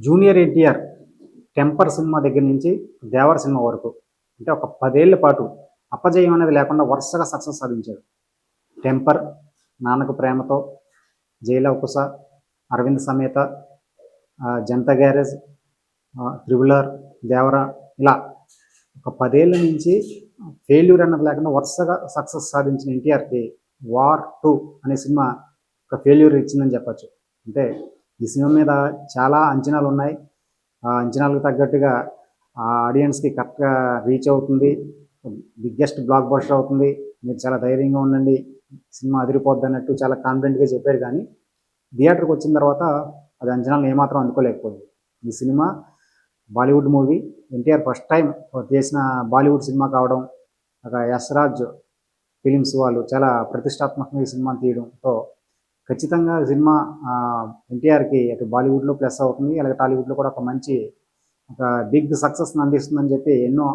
Junior NTR temper cinema దగ్గర నుంచి దేవర cinema వరకు అంటే ఒక 10 ఏళ్ల పాటు అపజయం అనేది లేకుండా వరుసగా సక్సెస్ సాధించాడు. టెంపర్, నాన్నకు ప్రేమతో, జైలవకుశ, అరవింద్ సమేత, జనతా గ్యారేజ్, త్రిబులర్, దేవర ఇలా ఒక 10 ఏళ్ల నుంచి ఫెయిల్యూర్ అన్నది లేకుండా వరుసగా సక్సెస్ సాధించిన ఎన్టీఆర్కి వార్ 2 అనే సినిమా ఒక ఫెయిల్యూర్ ఇచ్చిందని చెప్పచ్చు. అంటే ఈ సినిమా మీద చాలా అంచనాలు ఉన్నాయి. ఆ అంచనాలకు తగ్గట్టుగా ఆ ఆడియన్స్కి కరెక్ట్గా రీచ్ అవుతుంది, బిగ్గెస్ట్ బ్లాక్ బస్టర్ అవుతుంది, మీరు చాలా ధైర్యంగా ఉండండి, సినిమా అదిరిపోద్ది అన్నట్టు చాలా కాన్ఫిడెంట్గా చెప్పారు. కానీ థియేటర్కి వచ్చిన తర్వాత అది అంచనాలను ఏమాత్రం అందుకోలేకపోయింది. ఈ cinema Bollywood movie, NTR first time చేసిన బాలీవుడ్ సినిమా కావడం, ఒక యశ్ రాజ్ ఫిలిమ్స్ వాళ్ళు చాలా ప్రతిష్టాత్మకంగా ఈ సినిమాని తీయడంతో ఖచ్చితంగా సినిమా ఎన్టీఆర్కి అటు బాలీవుడ్లో ప్లస్ అవుతుంది, అలాగే టాలీవుడ్లో కూడా ఒక మంచి ఒక బిగ్ సక్సెస్ని అందిస్తుందని చెప్పి ఎన్నో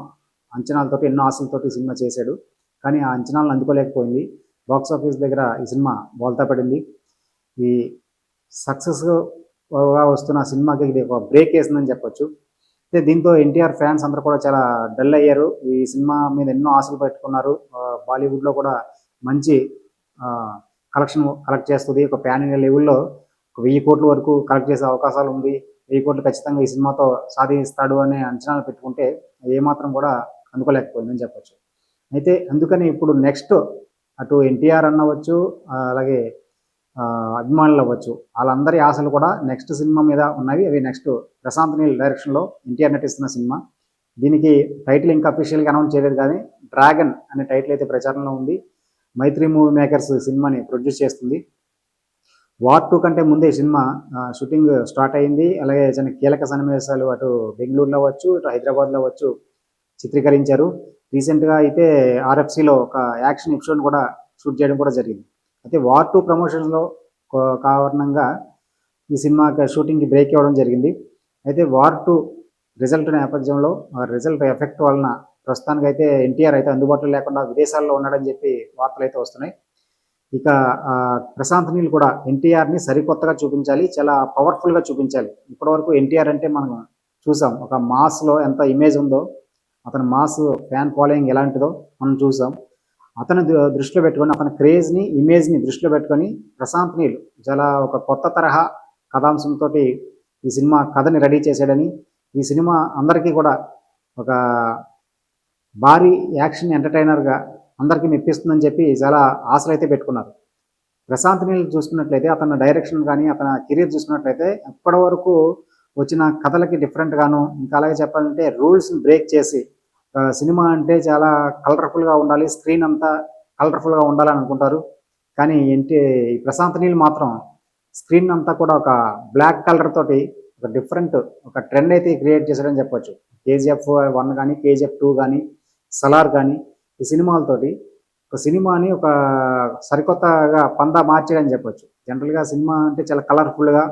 అంచనాలతోటి ఎన్నో ఆశలతోటి ఈ సినిమా చేశాడు. కానీ ఆ అంచనాలను అందుకోలేకపోయింది. బాక్స్ ఆఫీస్ దగ్గర ఈ సినిమా బోల్తా పడింది. ఈ సక్సెస్గా వస్తున్న సినిమాకి ఇది ఒక బ్రేక్ వేసిందని చెప్పొచ్చు. అయితే దీంతో ఎన్టీఆర్ ఫ్యాన్స్ అందరూ కూడా చాలా డల్ అయ్యారు. ఈ సినిమా మీద ఎన్నో ఆశలు పెట్టుకున్నారు. బాలీవుడ్లో కూడా మంచి కలెక్ట్ చేస్తుంది. ఒక ప్యాన్ ఇండియా లెవెల్లో ఒక 1000 కోట్ల వరకు కలెక్ట్ చేసే అవకాశాలు ఉంది. 1000 కోట్లు ఖచ్చితంగా ఈ సినిమాతో సాధిస్తాడు అనే అంచనాలు పెట్టుకుంటే ఏమాత్రం కూడా అందుకోలేకపోయిందని చెప్పొచ్చు. అయితే అందుకని ఇప్పుడు నెక్స్ట్ అటు ఎన్టీఆర్ అన్నవచ్చు, అలాగే అభిమానులు అవ్వచ్చు, వాళ్ళందరి ఆశలు కూడా నెక్స్ట్ సినిమా మీద ఉన్నవి. అవి నెక్స్ట్ ప్రశాంత్ నీల్ డైరెక్షన్లో ఎన్టీఆర్ నటిస్తున్న సినిమా. దీనికి టైటిల్ ఇంకా అఫీషియల్గా అనౌన్స్ చేయలేదు, కానీ డ్రాగన్ అనే టైటిల్ అయితే ప్రచారంలో ఉంది. మైత్రి మూవీ మేకర్స్ సినిమాని ప్రొడ్యూస్ చేస్తుంది. వార్ 2 కంటే ముందే సినిమా షూటింగ్ స్టార్ట్ అయింది. అలాగే చిన్న కీలక సన్నివేశాలు అటు బెంగళూరులో అవ్వచ్చు, ఇటు హైదరాబాద్లో అవ్వచ్చు చిత్రీకరించారు. రీసెంట్గా అయితే ఆర్ఎఫ్సిలో ఒక యాక్షన్ ఎపిసోడ్ కూడా షూట్ చేయడం కూడా జరిగింది. అయితే వార్ 2 ప్రమోషన్స్లో కారణంగా ఈ సినిమాకి షూటింగ్కి బ్రేక్ ఇవ్వడం జరిగింది. అయితే వార్ 2 రిజల్ట్ నేపథ్యంలో రిజల్ట్ ఎఫెక్ట్ వలన ప్రస్తుతానికైతే ఎన్టీఆర్ అయితే అందుబాటులో లేకుండా విదేశాల్లో ఉన్నాడని చెప్పి వార్తలు అయితే వస్తున్నాయి. ఇక ప్రశాంత్ నీల్ కూడా ఎన్టీఆర్ని సరికొత్తగా చూపించాలి, చాలా పవర్ఫుల్గా చూపించాలి. ఇప్పటివరకు ఎన్టీఆర్ అంటే మనం చూసాం, ఒక మాస్లో ఎంత ఇమేజ్ ఉందో, అతని మాస్ ఫ్యాన్ ఫాలోయింగ్ ఎలాంటిదో మనం చూసాం. అతను దృష్టిలో పెట్టుకొని, అతని క్రేజ్ని ఇమేజ్ని దృష్టిలో పెట్టుకొని ప్రశాంత్ నీల్ చాలా ఒక కొత్త తరహా కథాంశంతో ఈ సినిమా కథని రెడీ చేశాడని, ఈ సినిమా అందరికీ కూడా ఒక భారీ యాక్షన్ ఎంటర్టైనర్గా అందరికీ మెప్పిస్తుందని చెప్పి చాలా ఆశలు అయితే పెట్టుకున్నారు. ప్రశాంత్ నీల్ చూసుకున్నట్లయితే అతని డైరెక్షన్ కానీ అతని కెరీర్ చూసుకున్నట్లయితే ఇప్పటి వరకు వచ్చిన కథలకి డిఫరెంట్గాను, ఇంకా అలాగే చెప్పాలంటే రూల్స్ని బ్రేక్ చేసి సినిమా అంటే చాలా కలర్ఫుల్గా ఉండాలి, స్క్రీన్ అంతా కలర్ఫుల్గా ఉండాలని అనుకుంటారు. కానీ ప్రశాంత్ నీల్ మాత్రం స్క్రీన్ అంతా కూడా ఒక బ్లాక్ కలర్ తోటి ఒక డిఫరెంట్ ఒక ట్రెండ్ అయితే క్రియేట్ చేశాడని చెప్పొచ్చు. కేజీఎఫ్ 1 కానీ, కేజీఎఫ్ 2 కానీ, సలార్ కానీ, ఈ సినిమాలతోటి ఒక సినిమాని ఒక సరికొత్తగా పందా మార్చాడని చెప్పొచ్చు. జనరల్గా సినిమా అంటే చాలా కలర్ఫుల్గా,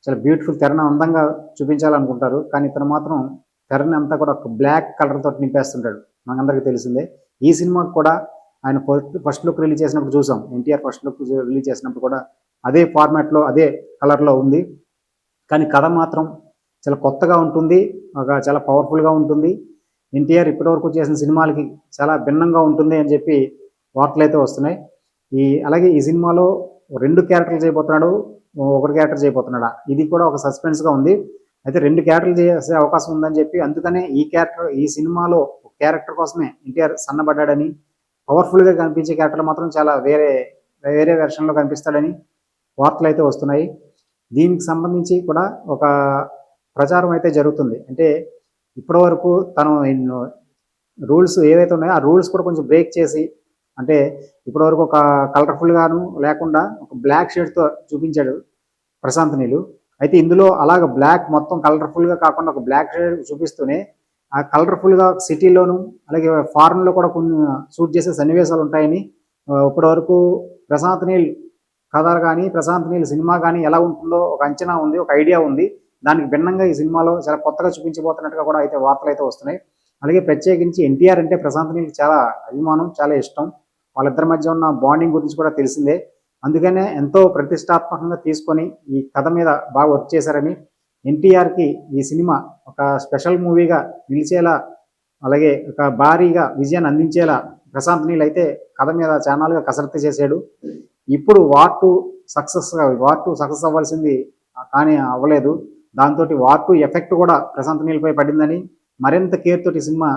చాలా బ్యూటిఫుల్, తెరను అందంగా చూపించాలనుకుంటారు. కానీ ఇతను మాత్రం తెరని అంతా కూడా ఒక బ్లాక్ కలర్ తోటి నింపేస్తుంటాడు, మనందరికీ తెలిసిందే. ఈ సినిమాకి కూడా ఆయన ఫస్ట్ లుక్ రిలీజ్ చేసినప్పుడు చూసాం, ఎన్టీఆర్ ఫస్ట్ లుక్ రిలీజ్ చేసినప్పుడు కూడా అదే ఫార్మాట్లో అదే కలర్లో ఉంది. కానీ కథ మాత్రం చాలా కొత్తగా ఉంటుంది, ఒక చాలా పవర్ఫుల్గా ఉంటుంది. ఎన్టీఆర్ ఇప్పటివరకు చేసిన సినిమాలకి చాలా భిన్నంగా ఉంటుంది అని చెప్పి వార్తలు అయితే వస్తున్నాయి. అలాగే ఈ సినిమాలో 2 క్యారెక్టర్లు చేయబోతున్నాడు, 1 క్యారెక్టర్ చేయబోతున్నాడా, ఇది కూడా ఒక సస్పెన్స్గా ఉంది. అయితే 2 క్యారెక్టర్లు చేసే అవకాశం ఉందని చెప్పి, అందుకనే ఈ సినిమాలో ఒక క్యారెక్టర్ కోసమే ఎన్టీఆర్ సన్నబడ్డాడని, పవర్ఫుల్గా కనిపించే క్యారెక్టర్ మాత్రం చాలా వేరే వేరే వెర్షన్లో కనిపిస్తాడని వార్తలు అయితే వస్తున్నాయి. దీనికి సంబంధించి కూడా ఒక ప్రచారం అయితే జరుగుతుంది. అంటే ఇప్పటివరకు తను రూల్స్ ఏవైతే ఉన్నాయో ఆ రూల్స్ కూడా కొంచెం బ్రేక్ చేసి, అంటే ఇప్పటివరకు ఒక కలర్ఫుల్గాను లేకుండా ఒక బ్లాక్ షేడ్తో చూపించాడు ప్రశాంత్ నీలు. అయితే ఇందులో అలాగ బ్లాక్ మొత్తం కలర్ఫుల్గా కాకుండా ఒక బ్లాక్ షేడ్ చూపిస్తూనే ఆ కలర్ఫుల్గా సిటీలోను అలాగే ఫారెన్లో కూడా కొన్ని షూట్ చేసే సన్నివేశాలు ఉంటాయని, ఇప్పటివరకు ప్రశాంత్ నీల్ కథలు కానీ ప్రశాంత్ నీల్ సినిమా కానీ ఎలా ఉంటుందో ఒక అంచనా ఉంది, ఒక ఐడియా ఉంది. దానికి భిన్నంగా ఈ సినిమాలో చాలా కొత్తగా చూపించబోతున్నట్టుగా కూడా అయితే వార్తలు అయితే వస్తున్నాయి. అలాగే ప్రత్యేకించి ఎన్టీఆర్ అంటే ప్రశాంత్ నీల్కి చాలా అభిమానం, చాలా ఇష్టం. వాళ్ళిద్దరి మధ్య ఉన్న బాండింగ్ గురించి కూడా తెలిసిందే. అందుకనే ఎంతో ప్రతిష్టాత్మకంగా తీసుకొని ఈ కథ మీద బాగా వర్క్ చేశారని, ఎన్టీఆర్కి ఈ సినిమా ఒక స్పెషల్ మూవీగా నిలిచేలా, అలాగే ఒక భారీగా విజయాన్ని అందించేలా ప్రశాంత్ నీల్ అయితే కథ మీద చానాలుగా కసరత్తు చేశాడు. ఇప్పుడు వార్ టూ సక్సెస్ అవ్వాల్సింది కానీ అవ్వలేదు. దాంతో వార్ టూ ఎఫెక్ట్ కూడా ప్రశాంత్ నీల్పై పడిందని, మరింత కేర్ తోటి సినిమా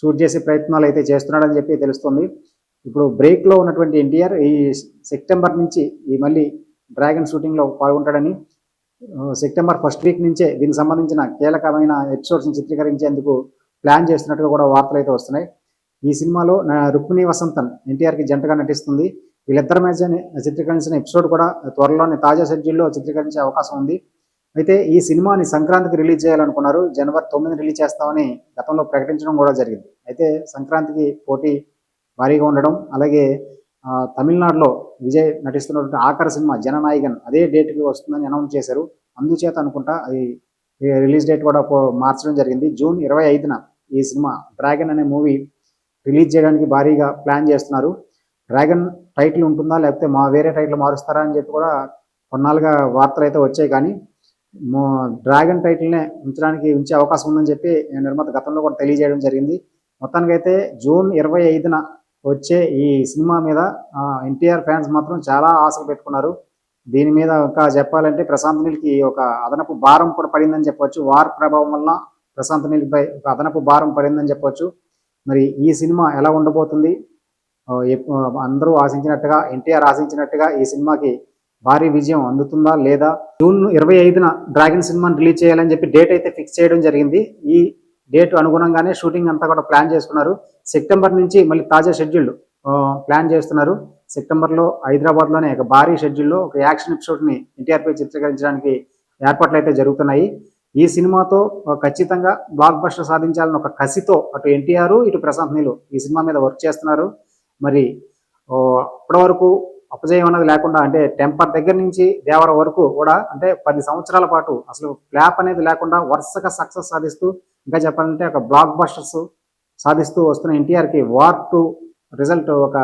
షూట్ చేసే ప్రయత్నాలు అయితే చేస్తున్నాడని చెప్పి తెలుస్తుంది. ఇప్పుడు బ్రేక్లో ఉన్నటువంటి ఎన్టీఆర్ ఈ సెప్టెంబర్ నుంచి ఈ మళ్ళీ డ్రాగన్ షూటింగ్లో పాల్గొంటాడని, సెప్టెంబర్ ఫస్ట్ వీక్ నుంచే దీనికి సంబంధించిన కీలకమైన ఎపిసోడ్స్ని చిత్రీకరించేందుకు ప్లాన్ చేస్తున్నట్టుగా కూడా వార్తలు అయితే వస్తున్నాయి. ఈ సినిమాలో రుక్మిణి వసంతన్ ఎన్టీఆర్కి జంటగా నటిస్తుంది. వీళ్ళిద్దరి మధ్య చిత్రీకరించిన ఎపిసోడ్ కూడా త్వరలోనే తాజా షెడ్యూల్లో చిత్రీకరించే అవకాశం ఉంది. అయితే ఈ సినిమాని సంక్రాంతికి రిలీజ్ చేయాలనుకున్నారు. జనవరి 9 రిలీజ్ చేస్తామని గతంలో ప్రకటించడం కూడా జరిగింది. అయితే సంక్రాంతికి పోటీ భారీగా ఉండడం, అలాగే తమిళనాడులో విజయ్ నటిస్తున్నటువంటి ఆఖరి సినిమా జననాయకన్ అదే డేట్కి వస్తుందని అనౌన్స్ చేశారు. అందుచేత అనుకుంటా అది రిలీజ్ డేట్ కూడా మార్చడం జరిగింది. జూన్ 25న ఈ సినిమా డ్రాగన్ అనే మూవీ రిలీజ్ చేయడానికి భారీగా ప్లాన్ చేస్తున్నారు. డ్రాగన్ టైటిల్ ఉంటుందా లేకపోతే వేరే టైటిల్ మారుస్తారా అని చెప్పి కూడా కొన్నాళ్ళుగా వార్తలు అయితే వచ్చాయి. కానీ డ్రాగన్ టైటిల్నే ఉంచే అవకాశం ఉందని చెప్పి నిర్మాత గతంలో కూడా తెలియజేయడం జరిగింది. మొత్తానికైతే జూన్ 25న వచ్చే ఈ సినిమా మీద ఎన్టీఆర్ ఫ్యాన్స్ మాత్రం చాలా ఆశలు పెట్టుకున్నారు. దీని మీద ఇంకా చెప్పాలంటే ప్రశాంత్ నీల్కి ఒక అదనపు భారం కూడా పడిందని చెప్పవచ్చు. వార్ ప్రభావం వల్ల ప్రశాంత్ నీల్పై ఒక అదనపు భారం పడిందని చెప్పవచ్చు. మరి ఈ సినిమా ఎలా ఉండబోతుంది? అందరూ ఆశించినట్టుగా, ఎన్టీఆర్ ఆశించినట్టుగా ఈ సినిమాకి భారీ విజయం అందుతుందా లేదా? జూన్ 25న డ్రాగన్ సినిమాని రిలీజ్ చేయాలని చెప్పి డేట్ అయితే ఫిక్స్ చేయడం జరిగింది. ఈ డేట్ అనుగుణంగానే షూటింగ్ అంతా కూడా ప్లాన్ చేసుకున్నారు. సెప్టెంబర్ నుంచి మళ్ళీ తాజా షెడ్యూల్ ప్లాన్ చేస్తున్నారు. సెప్టెంబర్లో హైదరాబాద్లోనే ఒక భారీ షెడ్యూల్లో ఒక యాక్షన్ ఎపిసోడ్ని ఎన్టీఆర్పై చిత్రీకరించడానికి ఏర్పాట్లు అయితే జరుగుతున్నాయి. ఈ సినిమాతో ఖచ్చితంగా బ్లాక్ బస్టర్ సాధించాలని ఒక కసితో అటు ఎన్టీఆర్ ఇటు ప్రశాంత్ నీల్ ఈ సినిమా మీద వర్క్ చేస్తున్నారు. మరి ఇప్పటి వరకు అపజయం అన్నది లేకుండా, అంటే టెంపర్ దగ్గర నుంచి దేవర వరకు కూడా, అంటే 10 సంవత్సరాల పాటు అసలు ఫ్లాప్ అనేది లేకుండా వరుసగా సక్సెస్ సాధిస్తూ, ఇంకా చెప్పాలంటే ఒక బ్లాక్ బస్టర్స్ సాధిస్తూ వస్తున్న ఎన్టీఆర్కి వార్ టూ రిజల్ట్ ఒక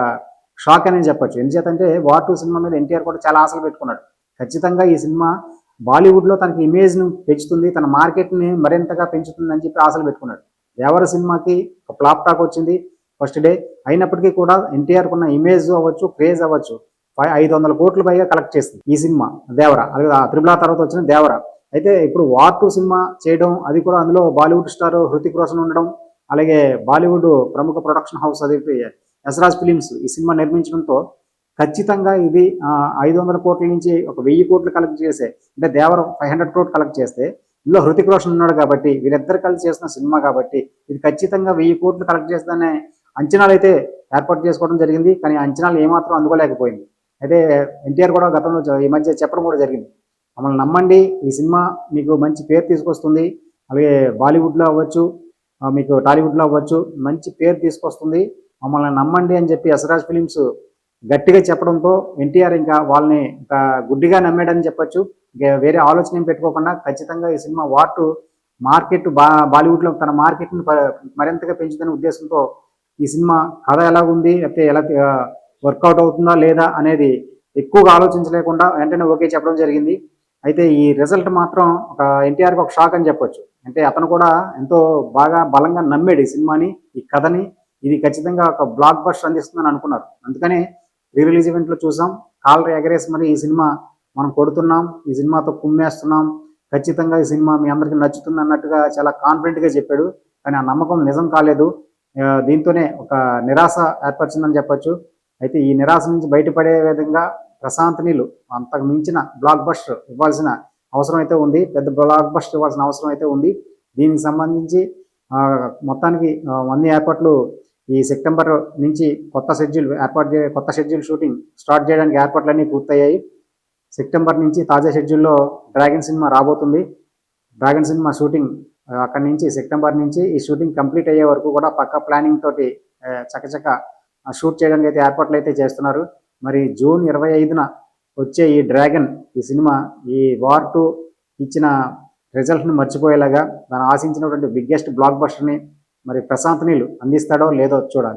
షాక్ అనేది చెప్పొచ్చు. ఎందుచేతంటే వార్ టూ సినిమా మీద ఎన్టీఆర్ కూడా చాలా ఆశలు పెట్టుకున్నాడు. ఖచ్చితంగా ఈ సినిమా బాలీవుడ్లో తనకి ఇమేజ్ను పెంచుతుంది, తన మార్కెట్ని మరింతగా పెంచుతుంది అని చెప్పి ఆశలు పెట్టుకున్నాడు. దేవర సినిమాకి ఒక ఫ్లాప్ టాక్ వచ్చింది ఫస్ట్ డే. అయినప్పటికీ కూడా ఎన్టీఆర్కు ఉన్న ఇమేజ్ అవ్వచ్చు, క్రేజ్ అవ్వచ్చు 500 కోట్ల పైగా కలెక్ట్ చేస్తుంది ఈ సినిమా దేవర. అలాగే త్రిబుల్ ఆర్ తర్వాత వచ్చిన దేవర. అయితే ఇప్పుడు వార్ టూ సినిమా చేయడం, అది కూడా అందులో బాలీవుడ్ స్టార్ హృతిక్ రోషన్ ఉండడం, అలాగే బాలీవుడ్ ప్రముఖ ప్రొడక్షన్ హౌస్ అది యశ్రాజ్ ఫిలిమ్స్ ఈ సినిమా నిర్మించడంతో ఖచ్చితంగా ఇది 500 కోట్ల నుంచి ఒక 1000 కోట్లు కలెక్ట్ చేసే, అంటే దేవర 500 కోట్లు కలెక్ట్ చేస్తే ఇందులో హృతిక్ రోషన్ ఉన్నాడు కాబట్టి, వీళ్ళిద్దరు కలిసి చేసిన సినిమా కాబట్టి ఇది ఖచ్చితంగా 1000 కోట్లు కలెక్ట్ చేస్తుందనే అంచనాలు అయితే ఏర్పాటు చేసుకోవడం జరిగింది. కానీ అంచనాలు ఏమాత్రం అందుకోలేకపోయింది. అయితే ఎన్టీఆర్ కూడా గతంలో ఈ మధ్య చెప్పడం కూడా జరిగింది, మమ్మల్ని నమ్మండి, ఈ సినిమా మీకు మంచి పేరు తీసుకొస్తుంది, అలాగే బాలీవుడ్లో అవ్వచ్చు, మీకు టాలీవుడ్లో అవ్వచ్చు మంచి పేరు తీసుకొస్తుంది, మమ్మల్ని నమ్మండి అని చెప్పి యశ్రాజ్ ఫిలిమ్స్ గట్టిగా చెప్పడంతో ఎన్టీఆర్ ఇంకా వాళ్ళని ఇంకా గుడ్డిగా నమ్మాడని చెప్పొచ్చు. వేరే ఆలోచన ఏం పెట్టుకోకుండా ఖచ్చితంగా ఈ సినిమా వార్ టూ మార్కెట్ బాలీవుడ్లో తన మార్కెట్ని మరింతగా పెంచుతున్న ఉద్దేశంతో ఈ సినిమా కథ ఎలా ఉంది, లేకపోతే ఎలా వర్కౌట్ అవుతుందా లేదా అనేది ఎక్కువగా ఆలోచించలేకుండా వెంటనే ఓకే చెప్పడం జరిగింది. అయితే ఈ రిజల్ట్ మాత్రం ఒక ఎన్టీఆర్కి ఒక షాక్ అని చెప్పొచ్చు. అంటే అతను కూడా ఎంతో బాగా బలంగా నమ్మాడు ఈ సినిమాని, ఈ కథని. ఇది ఖచ్చితంగా ఒక బ్లాక్ బస్టర్ అందిస్తుందని అనుకున్నారు. అందుకనే రీ రిలీజ్ ఈవెంట్లో చూసాం, కాలర్ ఎగరేసి మరి ఈ సినిమా మనం కొడుతున్నాం, ఈ సినిమాతో కుమ్మేస్తున్నాం, ఖచ్చితంగా ఈ సినిమా మీ అందరికీ నచ్చుతుంది అన్నట్టుగా చాలా కాన్ఫిడెంట్గా చెప్పాడు. కానీ ఆ నమ్మకం నిజం కాలేదు. దీంతోనే ఒక నిరాశ ఏర్పరిచిందని చెప్పొచ్చు. అయితే ఈ నిరాశ నుంచి బయటపడే విధంగా ప్రశాంత్ నీల్ అంతకు మించిన బ్లాక్ బస్టర్ ఇవ్వాల్సిన అవసరం అయితే ఉంది, పెద్ద బ్లాక్ బస్టర్ ఇవ్వాల్సిన అవసరం అయితే ఉంది. దీనికి సంబంధించి మొత్తానికి అన్ని ఏర్పాట్లు ఈ సెప్టెంబర్ నుంచి కొత్త షెడ్యూల్ షూటింగ్ స్టార్ట్ చేయడానికి ఏర్పాట్లన్నీ పూర్తయ్యాయి. సెప్టెంబర్ నుంచి తాజా షెడ్యూల్లో డ్రాగన్ సినిమా రాబోతుంది. డ్రాగన్ సినిమా షూటింగ్ అక్కడి నుంచి సెప్టెంబర్ నుంచి ఈ షూటింగ్ కంప్లీట్ అయ్యే వరకు కూడా పక్కా ప్లానింగ్ తోటి చకచక షూట్ చేయడానికి అయితే ఏర్పాట్లు అయితే చేస్తున్నారు. మరి జూన్ 25న వచ్చే ఈ డ్రాగన్ ఈ సినిమా ఈ వార్ టూ ఇచ్చిన రిజల్ట్ని మర్చిపోయేలాగా, దాన్ని ఆశించినటువంటి బిగ్గెస్ట్ బ్లాక్ బస్టర్ని మరి ప్రశాంత్ నీల్ అందిస్తాడో లేదో చూడాలి.